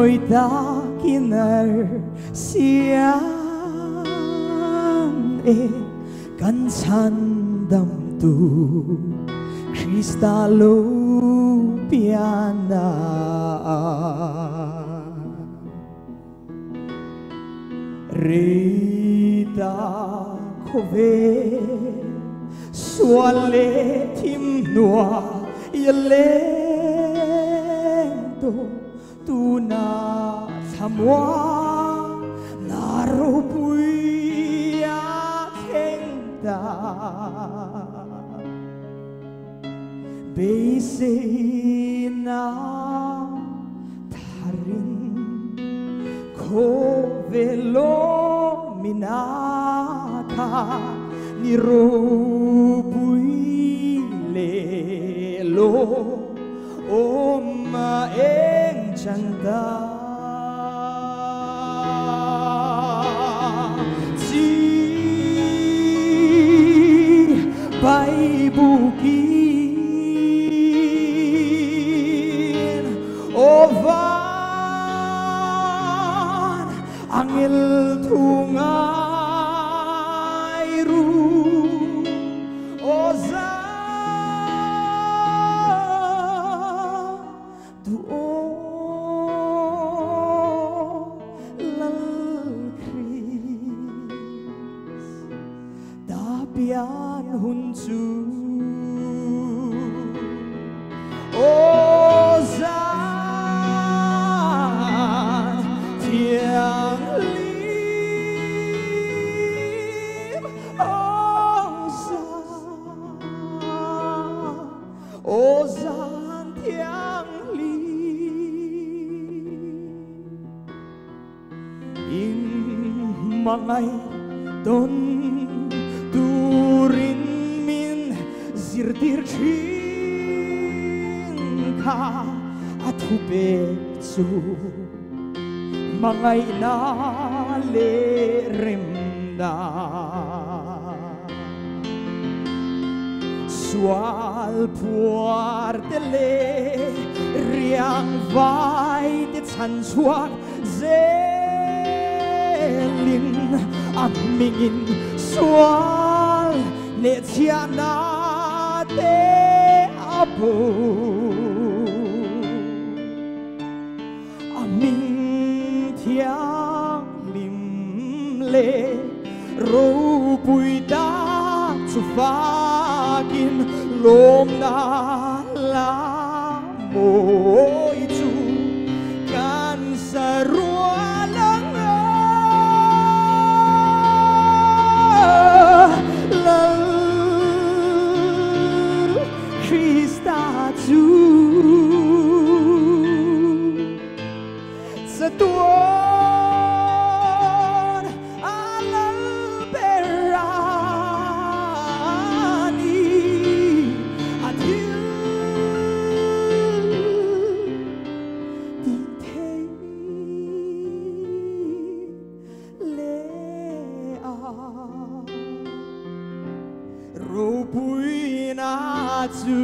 mo'y dakinar siyang kansandam tu kristalo piana Rita kove suale timnoa yalento tu na samwa naropuya kenda Beisena tarin kovelo minaka nirobui lelo oma eng chanda si bai bukin ovan angel tungay ru oza duo lalkris dapian hunju ozan tiang lim ozan tiang lim in mangay don turin min zirtir ka at hubek su mangay naleremda sual puartele riang vai de chansuak zelin amingin sual ne tiana te abu aming tiang lim le ro bui da zu fakin lom na la moi chu kan sarua lang lal Krista chu sa tuon alal berani at di te lea robuina chu